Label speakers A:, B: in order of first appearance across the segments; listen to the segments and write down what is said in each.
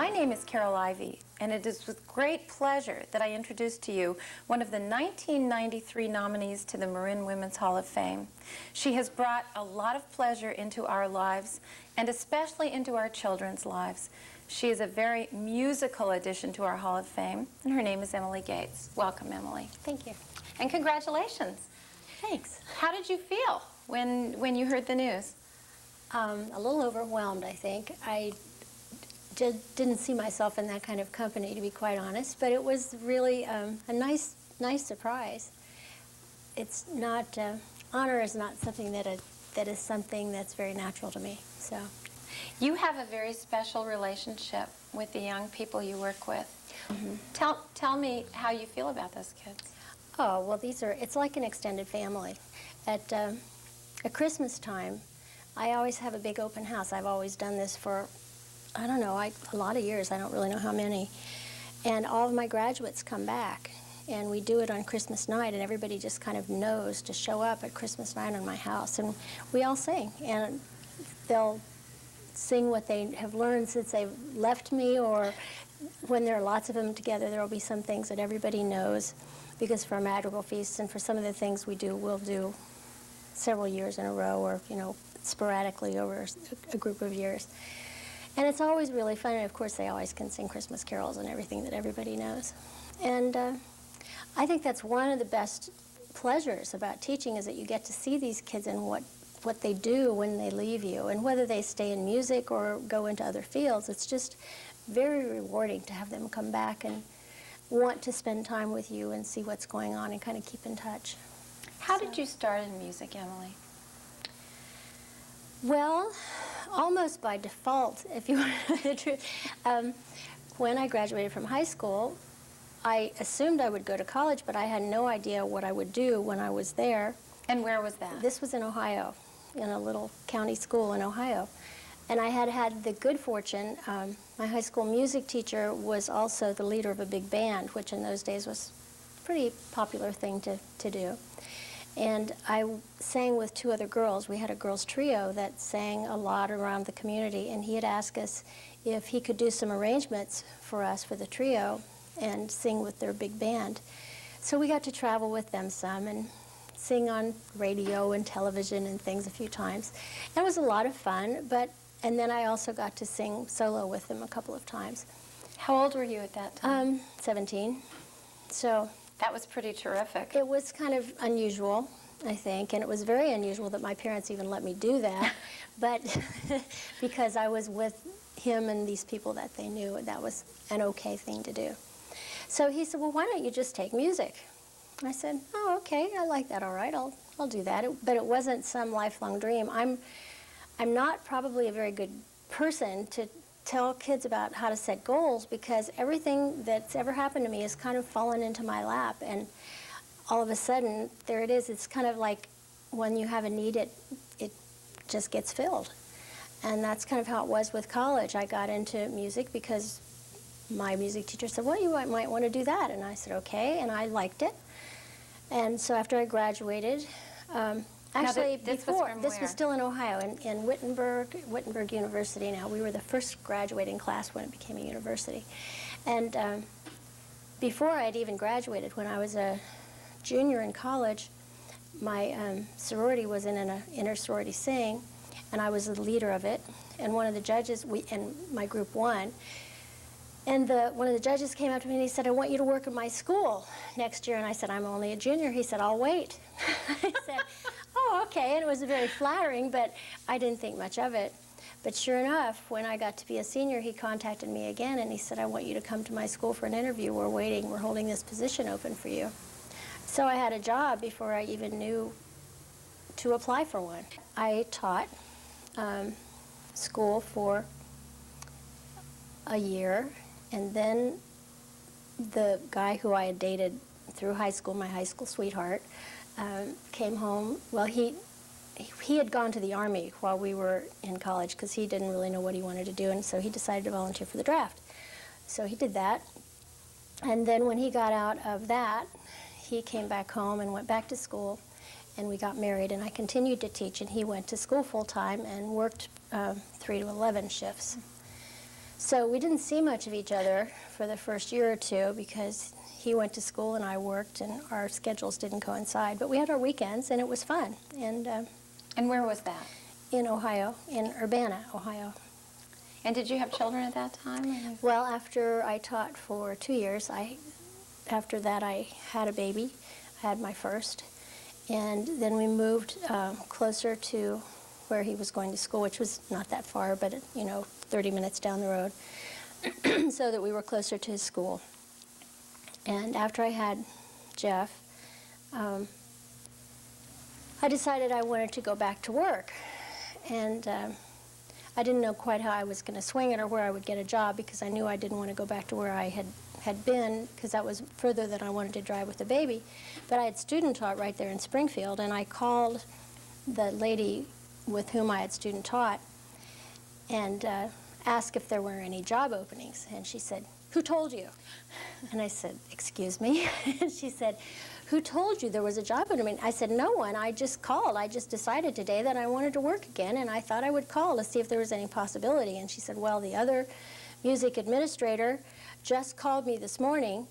A: My name is Carol Ivy, and it is with great pleasure that I introduce to you one of the 1993 nominees to the Marin Women's Hall of Fame. She has brought a lot of pleasure into our lives, and especially into our children's lives. She is a very musical addition to our Hall of Fame, and her name is Emily Gates. Welcome, Emily.
B: Thank you.
A: And congratulations.
B: Thanks.
A: How did you feel when you heard the news?
B: A little overwhelmed, I think. I didn't see myself in that kind of company, to be quite honest, but it was really a nice surprise. It's not, honor is not something that is something that's very natural to me, so.
A: You have a very special relationship with the young people you work with. Mm-hmm. Tell me how you feel about those kids.
B: Oh, well, it's like an extended family. At Christmas time, I always have a big open house. I've always done this for, I don't know, a lot of years. I don't really know how many. And all of my graduates come back, and we do it on Christmas night, and everybody just kind of knows to show up at Christmas night on my house. And we all sing, and they'll sing what they have learned since they've left me, or when there are lots of them together, there will be some things that everybody knows, because for our madrigal feasts and for some of the things we do, we'll do several years in a row, or, you know, sporadically over a group of years. And it's always really fun, and of course they always can sing Christmas carols and everything that everybody knows. And I think that's one of the best pleasures about teaching, is that you get to see these kids and what they do when they leave you, and whether they stay in music or go into other fields. It's just very rewarding to have them come back and want to spend time with you and see what's going on and kind of keep in touch.
A: How did you start in music, Emily?
B: Well, almost by default, if you want to know the truth. When I graduated from high school, I assumed I would go to college, but I had no idea what I would do when I was there.
A: And where was that?
B: This was in Ohio, in a little county school in Ohio. And I had the good fortune, my high school music teacher was also the leader of a big band, which in those days was a pretty popular thing to do. And I sang with two other girls. We had a girls' trio that sang a lot around the community, and he had asked us if he could do some arrangements for us for the trio and sing with their big band. So we got to travel with them some and sing on radio and television and things a few times. It was a lot of fun, and then I also got to sing solo with them a couple of times.
A: How old were you at that time?
B: 17. So
A: that was pretty terrific.
B: It was kind of unusual, I think, and it was very unusual that my parents even let me do that, but because I was with him and these people that they knew, that was an okay thing to do. So he said, well, why don't you just take music? I said, oh, okay, I like that, all right, I'll do that. But it wasn't some lifelong dream. I'm not probably a very good person to tell kids about how to set goals, because everything that's ever happened to me has kind of fallen into my lap, and all of a sudden, there it is. It's kind of like when you have a need, it just gets filled. And that's kind of how it was with college. I got into music because my music teacher said, well, you might want to do that. And I said, okay, and I liked it. And so after I graduated, actually, this was still in Ohio, in Wittenberg University now. We were the first graduating class when it became a university. And before I'd even graduated, when I was a junior in college, my sorority was in an inter-sorority sing, and I was the leader of it. And one of the judges, and my group won. And one of the judges came up to me and he said, I want you to work at my school next year. And I said, I'm only a junior. He said, I'll wait. I said, oh, okay. And it was very flattering, but I didn't think much of it. But sure enough, when I got to be a senior, he contacted me again, and he said, I want you to come to my school for an interview. We're holding this position open for you. So I had a job before I even knew to apply for one. I taught school for a year, and then the guy who I had dated through high school, my high school sweetheart, came home. Well, he had gone to the Army while we were in college because he didn't really know what he wanted to do, and so he decided to volunteer for the draft. So he did that, and then when he got out of that, he came back home and went back to school, and we got married, and I continued to teach, and he went to school full-time and worked 3 to 11 shifts. So we didn't see much of each other for the first year or two because he went to school and I worked, and our schedules didn't coincide. But we had our weekends, and it was fun.
A: And where was that?
B: In Ohio, in Urbana, Ohio.
A: And did you have children at that time? Or?
B: Well, after I taught for 2 years, after that I had a baby. I had my first. And then we moved closer to where he was going to school, which was not that far, but 30 minutes down the road, so that we were closer to his school. And after I had Jeff, I decided I wanted to go back to work. And I didn't know quite how I was going to swing it or where I would get a job, because I knew I didn't want to go back to where I had been, because that was further than I wanted to drive with the baby. But I had student taught right there in Springfield, and I called the lady with whom I had student taught and asked if there were any job openings. And she said, "Who told you?" And I said, "Excuse me?" And she said, "Who told you there was a job opening?" I said, "No one. I just called. I just decided today that I wanted to work again, and I thought I would call to see if there was any possibility." And she said, "Well, the other music administrator just called me this morning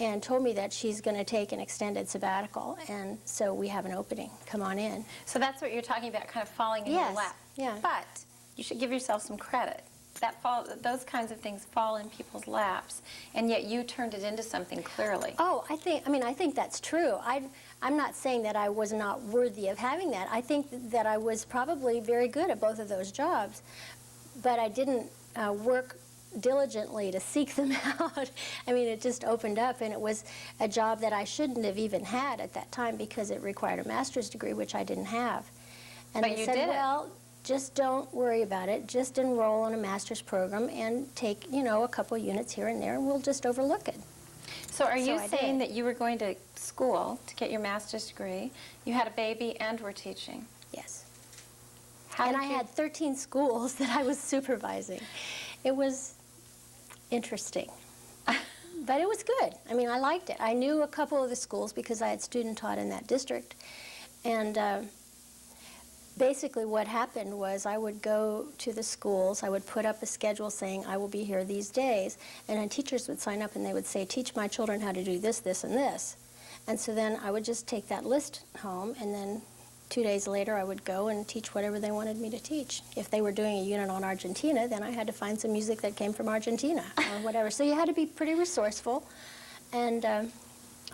B: and told me that she's going to take an extended sabbatical, and so we have an opening. Come on in."
A: So that's what you're talking about, kind of falling in
B: Yes,
A: your lap.
B: yeah.
A: But you should give yourself some credit. Those kinds of things fall in people's laps, and yet you turned it into something clearly.
B: Oh, I think that's true. I'm not saying that I was not worthy of having that. I think that I was probably very good at both of those jobs, but I didn't work diligently to seek them out. I mean, it just opened up, and it was a job that I shouldn't have even had at that time because it required a master's degree, which I didn't have. And
A: But
B: they
A: you
B: said,
A: did it.
B: "Well, just don't worry about it. Just enroll in a master's program and take, a couple units here and there, and we'll just overlook it."
A: So are you
B: I
A: saying
B: did.
A: that you were going to school to get your master's degree, you had a baby, and were teaching?
B: Yes.
A: How
B: And
A: did
B: I
A: you-
B: had 13 schools that I was supervising. It was interesting. But it was good. I mean, I liked it. I knew a couple of the schools because I had student taught in that district. And basically what happened was I would go to the schools, I would put up a schedule saying I will be here these days, and then teachers would sign up and they would say, "Teach my children how to do this, this, and this." And so then I would just take that list home, and then 2 days later I would go and teach whatever they wanted me to teach. If they were doing a unit on Argentina, then I had to find some music that came from Argentina or whatever. So you had to be pretty resourceful and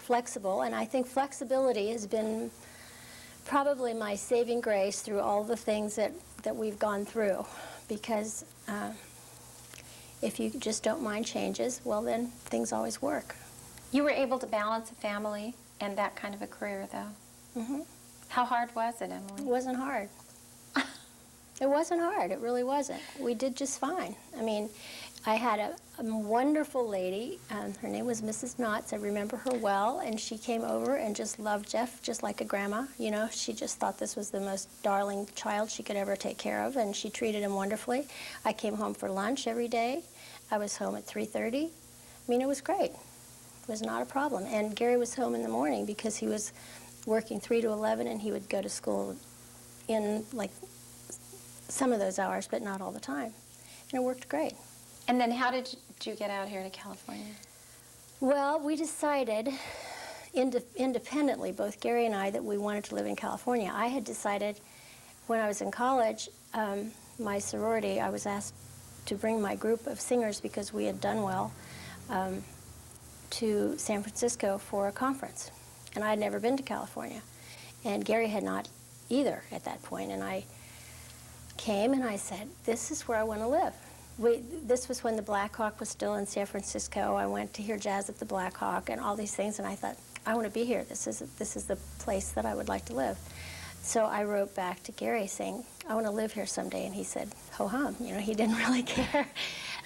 B: flexible, and I think flexibility has been probably my saving grace through all the things that we've gone through, because if you just don't mind changes, well, then things always work.
A: You were able to balance a family and that kind of a career, though.
B: Mm-hmm.
A: How hard was it,
B: It
A: Emily?
B: wasn't hard. It wasn't hard. It really wasn't. We did just fine. I mean, I had a wonderful lady. Her name was Mrs. Knotts. I remember her well, and she came over and just loved Jeff just like a grandma. She just thought this was the most darling child she could ever take care of, and she treated him wonderfully. I came home for lunch every day. I was home at 3:30. I mean, it was great. It was not a problem. And Gary was home in the morning because he was working 3 to 11, and he would go to school in, like, some of those hours, but not all the time. And it worked great.
A: And then how did you get out here to California?
B: Well, we decided independently, both Gary and I, that we wanted to live in California. I had decided when I was in college, my sorority, I was asked to bring my group of singers because we had done well to San Francisco for a conference. And I had never been to California. And Gary had not either at that point. And I came and I said, "This is where I want to live." This was when the Black Hawk was still in San Francisco. I went to hear jazz at the Black Hawk and all these things, and I thought, I want to be here. This is the place that I would like to live. So I wrote back to Gary saying, "I want to live here someday," and he said, "Ho hum." He didn't really care.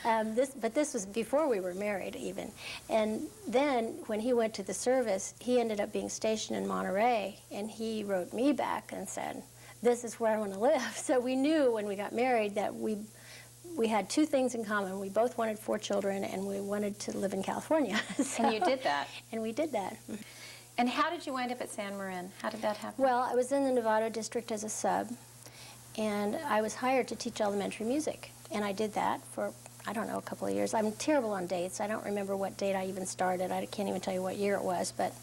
B: But this was before we were married even. And then when he went to the service, he ended up being stationed in Monterey, and he wrote me back and said, "This is where I want to live." So we knew when we got married that we had two things in common. We both wanted 4 children, and we wanted to live in California.
A: And you did that.
B: And we did that.
A: And how did you wind up at San Marin? How did that happen?
B: Well, I was in the Novato district as a sub, and I was hired to teach elementary music. And I did that for I don't know, a couple of years. I'm terrible on dates. I don't remember what date I even started. I can't even tell you what year it was, but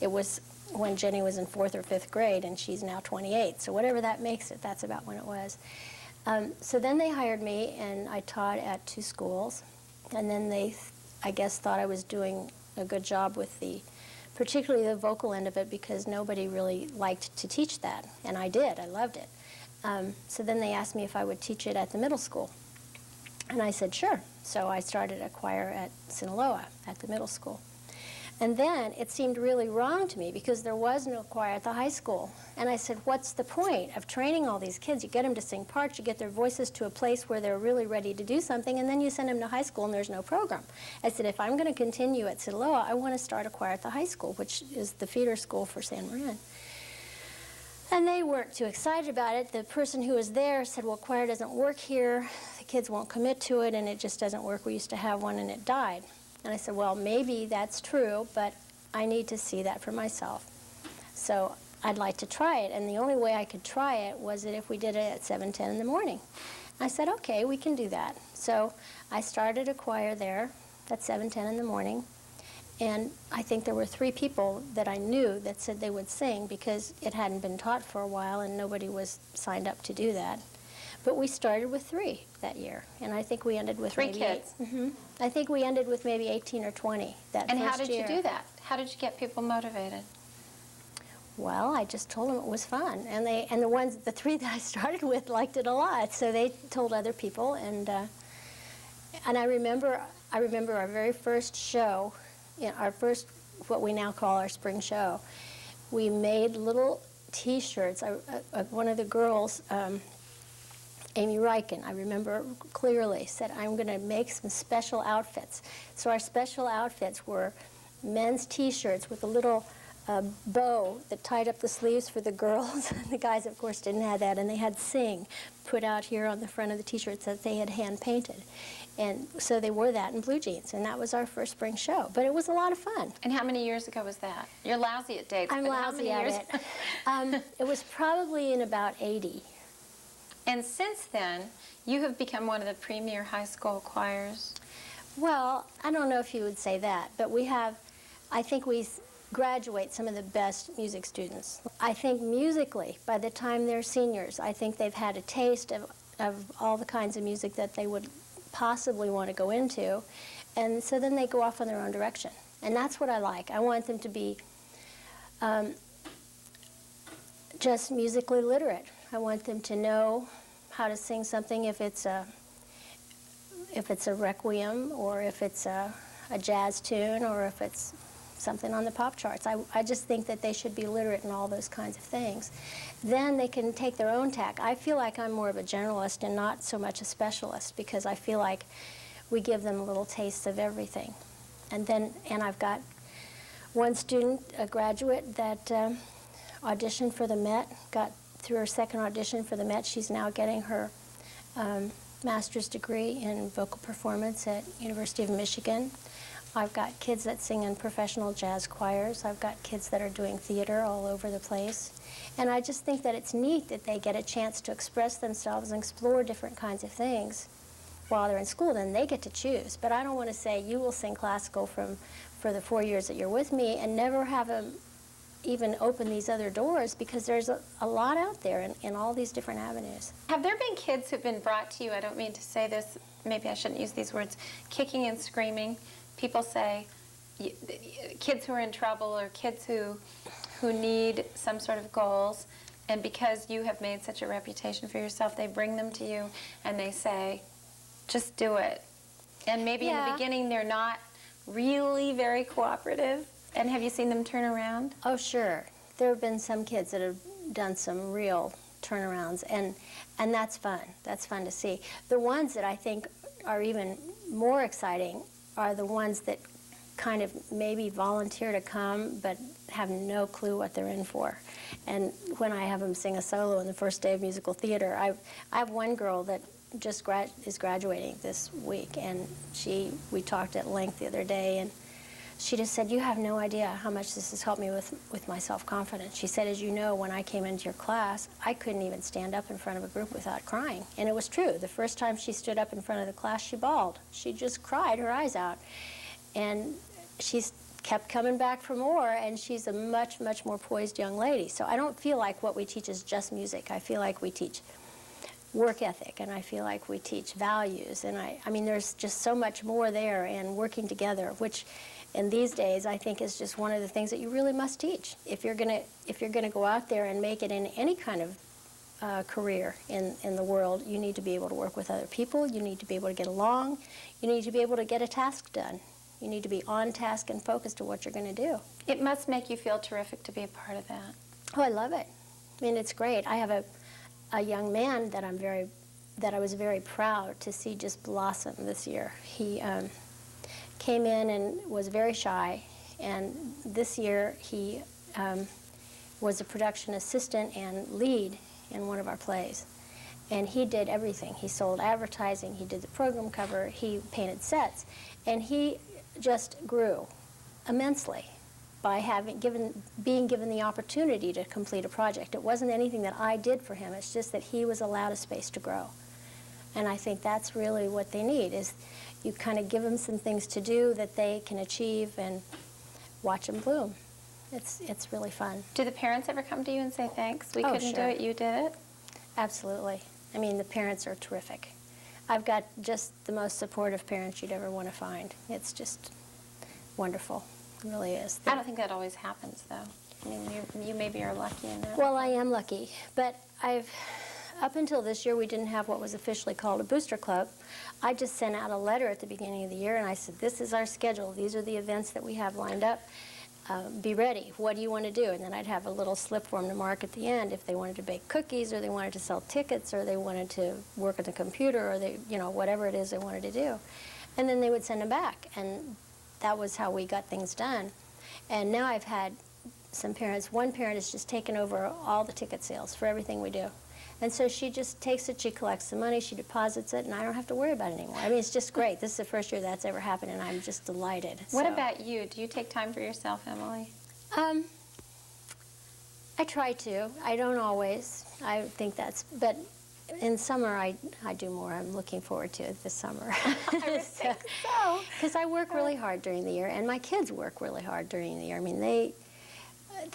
B: it was when Jenny was in 4th or 5th grade, and she's now 28. So whatever that makes it, that's about when it was. So then they hired me, and I taught at 2 schools. And then they, I guess, thought I was doing a good job with particularly the vocal end of it, because nobody really liked to teach that. And I did. I loved it. So then they asked me if I would teach it at the middle school. And I said, sure. So I started a choir at Sinaloa at the middle school. And then it seemed really wrong to me because there was no choir at the high school. And I said, what's the point of training all these kids? You get them to sing parts, you get their voices to a place where they're really ready to do something, and then you send them to high school and there's no program. I said, if I'm going to continue at Sinaloa, I want to start a choir at the high school, which is the feeder school for San Marin. And they weren't too excited about it. The person who was there said, well, choir doesn't work here. The kids won't commit to it, and it just doesn't work. We used to have one, and it died. And I said, well, maybe that's true, but I need to see that for myself. So I'd like to try it. And the only way I could try it was that if we did it at 7:10 in the morning. I said, okay, we can do that. So I started a choir there at 7:10 in the morning. And I think there were 3 people that I knew that said they would sing because it hadn't been taught for a while and nobody was signed up to do that. But we started with 3 that year, and I think we ended with
A: 3
B: maybe
A: kids.
B: I think we ended with maybe 18 or 20 that first year.
A: And how did you do that? How did you get people motivated?
B: Well, I just told them it was fun, and the 3 that I started with liked it a lot, so they told other people, and I remember our very first show, our first what we now call our spring show. We made little T-shirts. One of the girls, Amy Riken, I remember clearly, said, I'm going to make some special outfits. So our special outfits were men's T-shirts with a little bow that tied up the sleeves for the girls. The guys, of course, didn't have that, and they had Sing put out here on the front of the T-shirts that they had hand-painted. And so they wore that in blue jeans, and that was our first spring show. But it was a lot of fun.
A: And how many years ago was that? You're lousy at dates.
B: I'm lousy at it. It was probably in about 80.
A: And since then, you have become one of the premier high school choirs.
B: Well, I don't know if you would say that, but I think we graduate some of the best music students. I think musically, by the time they're seniors, I think they've had a taste of all the kinds of music that they would possibly want to go into, and so then they go off on their own direction. And that's what I like. I want them to be just musically literate. I want them to know how to sing something if it's a requiem, or if it's a jazz tune, or if it's something on the pop charts. I just think that they should be literate in all those kinds of things. Then they can take their own tack. I feel like I'm more of a generalist and not so much a specialist, because I feel like we give them little tastes of everything. And I've got one student, a graduate, that auditioned for the Met, got through her second audition for the Met. She's now getting her master's degree in vocal performance at University of Michigan. I've got kids that sing in professional jazz choirs. I've got kids that are doing theater all over the place. And I just think that it's neat that they get a chance to express themselves and explore different kinds of things while they're in school. Then they get to choose. But I don't want to say, you will sing classical for the 4 years that you're with me, and never have them even open these other doors, because there's a lot out there in all these different avenues.
A: Have there been kids who've been brought to you, I don't mean to say this, maybe I shouldn't use these words, kicking and screaming? People say kids who are in trouble, or kids who need some sort of goals, and because you have made such a reputation for yourself, they bring them to you and they say, just do it. And maybe in the beginning they're not really very cooperative. And have you seen them turn around?
B: Oh, sure. There have been some kids that have done some real turnarounds, and that's fun. That's fun to see. The ones that I think are even more exciting are the ones that kind of maybe volunteer to come but have no clue what they're in for. And when I have them sing a solo on the first day of musical theater, I have one girl that just is graduating this week, and we talked at length the other day, and she just said, you have no idea how much this has helped me with my self-confidence. She said, as you know, when I came into your class, I couldn't even stand up in front of a group without crying. And it was true. The first time she stood up in front of the class, she bawled. She just cried her eyes out. And she's kept coming back for more, and she's a much, much more poised young lady. So I don't feel like what we teach is just music. I feel like we teach work ethic, and I feel like we teach values. And I mean, there's just so much more there, and working together, which in these days I think is just one of the things that you really must teach. If you're gonna go out there and make it in any kind of career in the world, you need to be able to work with other people, you need to be able to get along, you need to be able to get a task done. You need to be on task and focused to what you're going to do.
A: It must make you feel terrific to be a part of that.
B: Oh, I love it. I mean, it's great. I have a young man that I was very proud to see just blossom this year. He came in and was very shy, and this year he was a production assistant and lead in one of our plays. And he did everything. He sold advertising, he did the program cover, he painted sets, and he just grew immensely by being given the opportunity to complete a project. It wasn't anything that I did for him, it's just that he was allowed a space to grow. And I think that's really what they need, is you kind of give them some things to do that they can achieve and watch them bloom. It's really fun.
A: Do the parents ever come to you and say, thanks, we couldn't do
B: sure.
A: it, you did it?
B: Absolutely. I mean, the parents are terrific. I've got just the most supportive parents you'd ever want to find. It's just wonderful. It really is.
A: I don't think that always happens, though. I mean, you maybe are lucky in that.
B: Well, I am lucky, but up until this year, we didn't have what was officially called a booster club. I just sent out a letter at the beginning of the year, and I said, this is our schedule. These are the events that we have lined up. Be ready. What do you want to do? And then I'd have a little slip for them to mark at the end if they wanted to bake cookies, or they wanted to sell tickets, or they wanted to work at the computer, or they, whatever it is they wanted to do. And then they would send them back, and that was how we got things done. And now I've had some parents. One parent has just taken over all the ticket sales for everything we do. And so she just takes it, she collects the money, she deposits it, and I don't have to worry about it anymore. I mean, it's just great. This is the first year that's ever happened, and I'm just delighted.
A: What about you? Do you take time for yourself, Emily?
B: I try to. I don't always. I think but in summer I do more. I'm looking forward to it this summer.
A: I would think so.
B: Because I work really hard during the year, and my kids work really hard during the year. I mean, they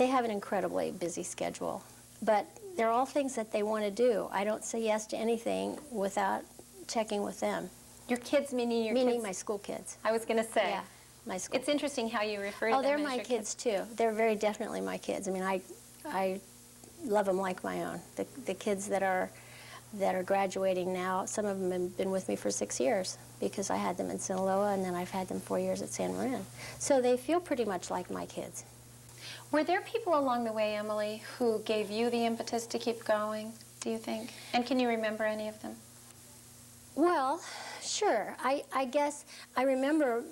B: have an incredibly busy schedule, but they're all things that they want to do. I don't say yes to anything without checking with them.
A: Your kids, meaning your
B: Meaning
A: kids?
B: my school kids.
A: I was going to say.
B: Yeah, my school.
A: It's interesting how you refer to them.
B: Oh, they're
A: as
B: my
A: your
B: kids too. They're very definitely my kids. I mean, I love them like my own. The kids that are graduating now, some of them have been with me for 6 years because I had them in Sinaloa, and then I've had them 4 years at San Marin. So they feel pretty much like my kids.
A: Were there people along the way, Emily, who gave you the impetus to keep going, do you think? And can you remember any of them?
B: Well, sure. I guess I remember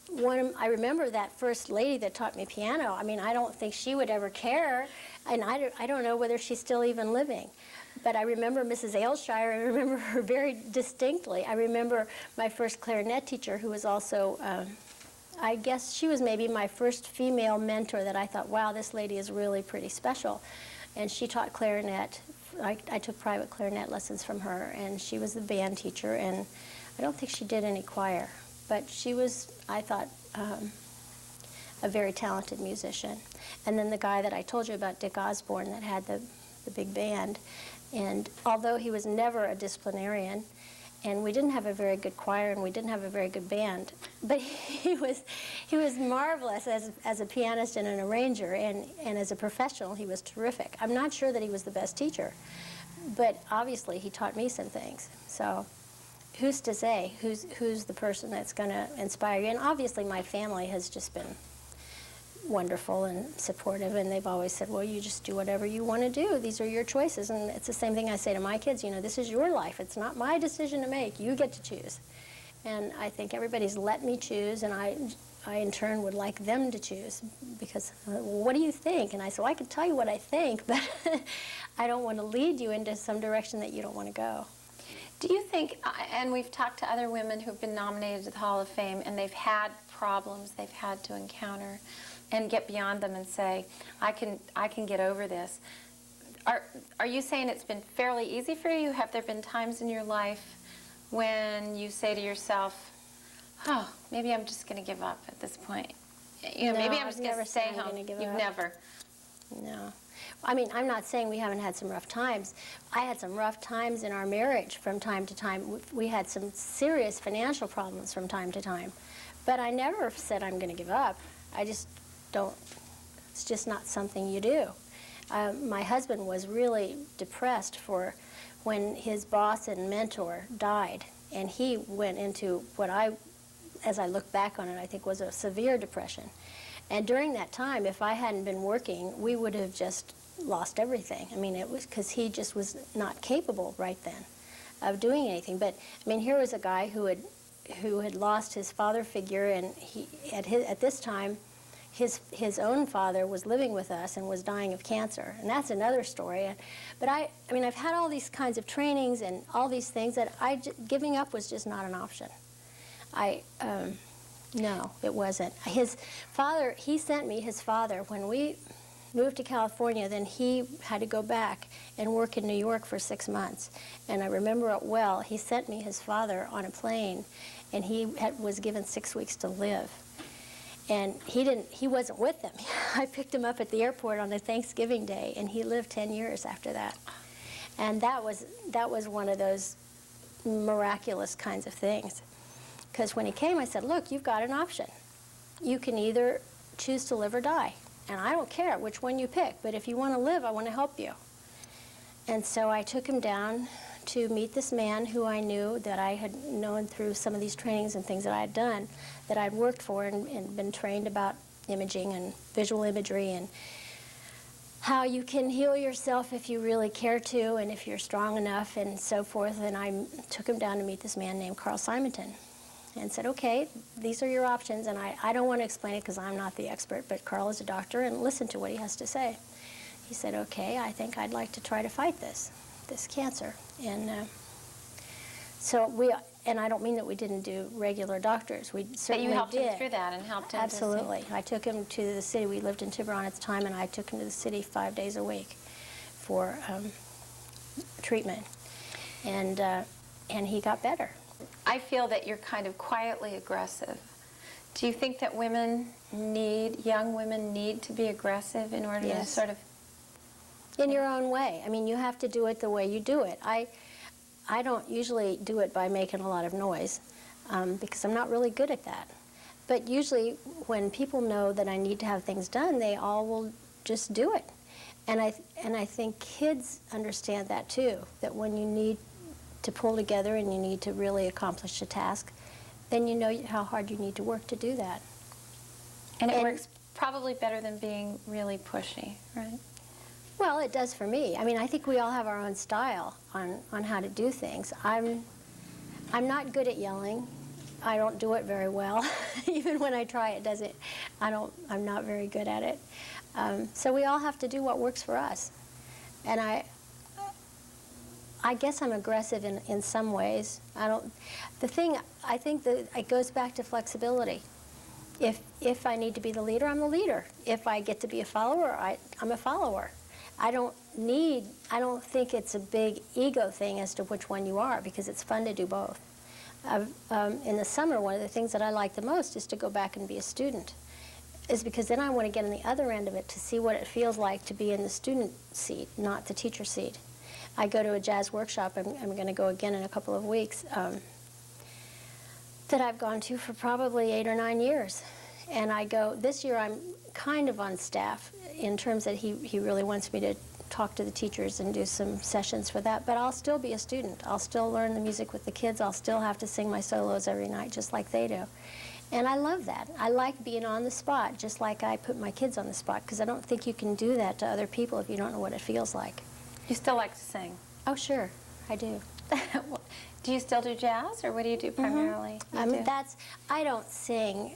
B: that first lady that taught me piano. I mean, I don't think she would ever care, and I don't know whether she's still even living. But I remember Mrs. Aylshire. I remember her very distinctly. I remember my first clarinet teacher, who was also, I guess she was maybe my first female mentor that I thought, wow, this lady is really pretty special. And she taught clarinet. I took private clarinet lessons from her, and she was the band teacher, and I don't think she did any choir. But she was, I thought, a very talented musician. And then the guy that I told you about, Dick Osborne, that had the big band, and although he was never a disciplinarian, and we didn't have a very good choir, and we didn't have a very good band, but he was marvelous as a pianist and an arranger, and as a professional, he was terrific. I'm not sure that he was the best teacher, but obviously he taught me some things. So who's to say who's the person that's going to inspire you? And obviously my family has just been wonderful and supportive, and they've always said, well, you just do whatever you want to do. These are your choices. And it's the same thing I say to my kids, this is your life. It's not my decision to make. You get to choose. And I think everybody's let me choose, and I in turn would like them to choose, because, well, what do you think? And I said, well, I can tell you what I think, but I don't want to lead you into some direction that you don't want to go.
A: Do you think, and we've talked to other women who've been nominated to the Hall of Fame, and they've had problems they've had to encounter and get beyond them and say, I can get over this. Are you saying it's been fairly easy for you? Have there been times in your life when you say to yourself, oh, maybe I'm just going to give up at this point? You know,
B: No,
A: maybe I'm just
B: I've
A: going
B: never
A: to stay
B: said I'm
A: home.
B: gonna give
A: You've
B: up.
A: never.
B: No. I mean, I'm not saying we haven't had some rough times. I had some rough times in our marriage from time to time. We had some serious financial problems from time to time. But I never said I'm going to give up. I just don't. It's just not something you do. My husband was really depressed when his boss and mentor died. And he went into what as I look back on it, I think was a severe depression. And during that time, if I hadn't been working, we would have just lost everything. I mean, it was because he just was not capable right then of doing anything. But I mean, here was a guy who had lost his father figure, and at this time, his own father was living with us and was dying of cancer, and that's another story. But I mean, I've had all these kinds of trainings and all these things that giving up was just not an option. No, it wasn't. His father, he sent me his father. When we moved to California, then he had to go back and work in New York for 6 months. And I remember it well. He sent me his father on a plane, and he was given 6 weeks to live. And he wasn't with them. I picked him up at the airport on a Thanksgiving Day, and he lived 10 years after that. And that was one of those miraculous kinds of things. Because when he came, I said, look, you've got an option. You can either choose to live or die. And I don't care which one you pick, but if you want to live, I want to help you. And so I took him down to meet this man who I knew, that I had known through some of these trainings and things that I had done, that I'd worked for and been trained about imaging and visual imagery and how you can heal yourself if you really care to and if you're strong enough and so forth. And I took him down to meet this man named Carl Simonton and said, okay, these are your options. And I don't want to explain it because I'm not the expert, but Carl is a doctor, and listen to what he has to say. He said, okay, I think I'd like to try to fight this cancer. And and I don't mean that we didn't do regular doctors. We certainly did.
A: But you helped him through that and helped him.
B: Absolutely. I took him to the city. We lived in Tiburon at the time, and I took him to the city 5 days a week for treatment. And he got better.
A: I feel that you're kind of quietly aggressive. Do you think that young women need to be aggressive in order to sort of...
B: In your own way. I mean, you have to do it the way you do it. I don't usually do it by making a lot of noise because I'm not really good at that. But usually when people know that I need to have things done, they all will just do it. And I think kids understand that too, that when you need to pull together and you need to really accomplish a task, then you know how hard you need to work to do that.
A: And it works probably better than being really pushy, right?
B: Well, it does for me. I mean, I think we all have our own style on how to do things. I'm not good at yelling. I don't do it very well. Even when I try, I'm not very good at it. So we all have to do what works for us. And I guess I'm aggressive in some ways. I think that it goes back to flexibility. If I need to be the leader, I'm the leader. If I get to be a follower, I'm a follower. I don't think it's a big ego thing as to which one you are, because it's fun to do both. In the summer, one of the things that I like the most is to go back and be a student, is because then I want to get on the other end of it to see what it feels like to be in the student seat, not the teacher seat. I go to a jazz workshop, I'm going to go again in a couple of weeks, that I've gone to for probably 8 or 9 years. And I go, this year I'm kind of on staff in terms that he really wants me to talk to the teachers and do some sessions for that, but I'll still be a student. I'll still learn the music with the kids. I'll still have to sing my solos every night just like they do. And I love that. I like being on the spot, just like I put my kids on the spot, because I don't think you can do that to other people if you don't know what it feels like.
A: You still like to sing?
B: Oh, sure, I do.
A: Do you still do jazz, or what do you do primarily?
B: I don't sing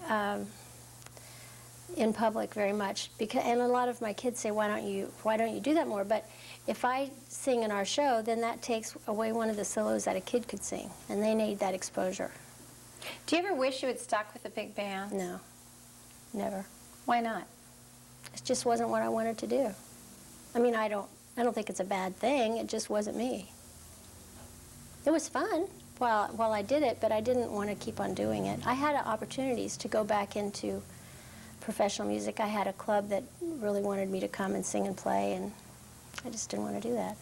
B: in public very much, and a lot of my kids say, why don't you do that more? But if I sing in our show, then that takes away one of the solos that a kid could sing, and they need that exposure.
A: Do you ever wish you had stuck with the big band?
B: No, never.
A: Why not?
B: It just wasn't what I wanted to do. I mean, I don't think it's a bad thing. It just wasn't me. It was fun while I did it, but I didn't want to keep on doing it. I had opportunities to go back into professional music. I had a club that really wanted me to come and sing and play, and I just didn't want to do that.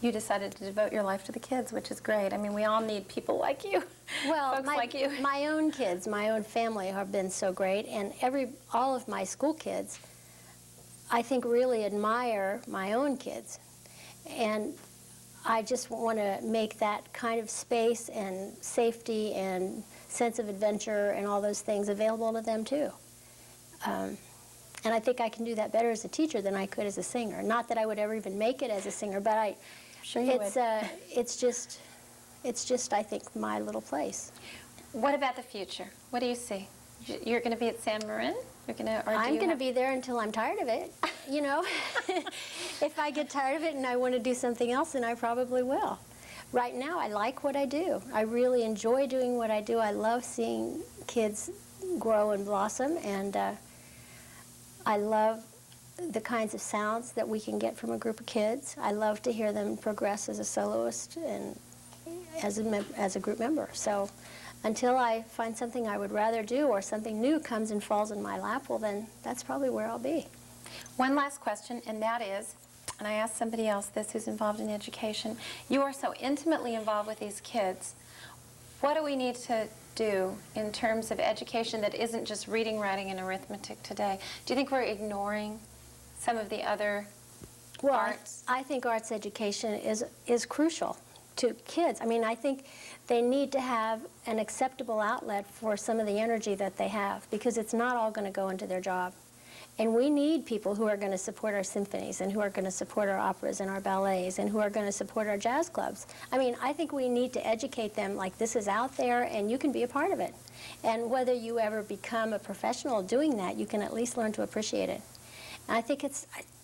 A: You decided to devote your life to the kids, which is great. I mean, we all need people like you.
B: Well,
A: folks like you.
B: My own kids, my own family have been so great, and all of my school kids, I think, really admire my own kids. And I just want to make that kind of space and safety and sense of adventure and all those things available to them too. And I think I can do that better as a teacher than I could as a singer. Not that I would ever even make it as a singer, but it's just I think my little place.
A: What about the future? What do you see? You're going to be at San Marin?
B: I'm going to be there until I'm tired of it, you know. If I get tired of it and I want to do something else, then I probably will. Right now, I like what I do. I really enjoy doing what I do. I love seeing kids grow and blossom, and I love the kinds of sounds that we can get from a group of kids. I love to hear them progress as a soloist and as a group member. So until I find something I would rather do or something new comes and falls in my lap, well then that's probably where I'll be.
A: One last question, and that is, and I asked somebody else this who's involved in education, you are so intimately involved with these kids. What do we need to do in terms of education that isn't just reading, writing, and arithmetic today? Do you think we're ignoring some of the other arts?
B: I think arts education is crucial to kids. I mean, I think they need to have an acceptable outlet for some of the energy that they have, because it's not all going to go into their job. And we need people who are going to support our symphonies and who are going to support our operas and our ballets and who are going to support our jazz clubs. I mean, I think we need to educate them like this is out there and you can be a part of it. And whether you ever become a professional doing that, you can at least learn to appreciate it. And I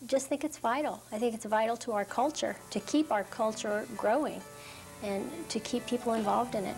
B: just think it's vital. I think it's vital to our culture, to keep our culture growing and to keep people involved in it.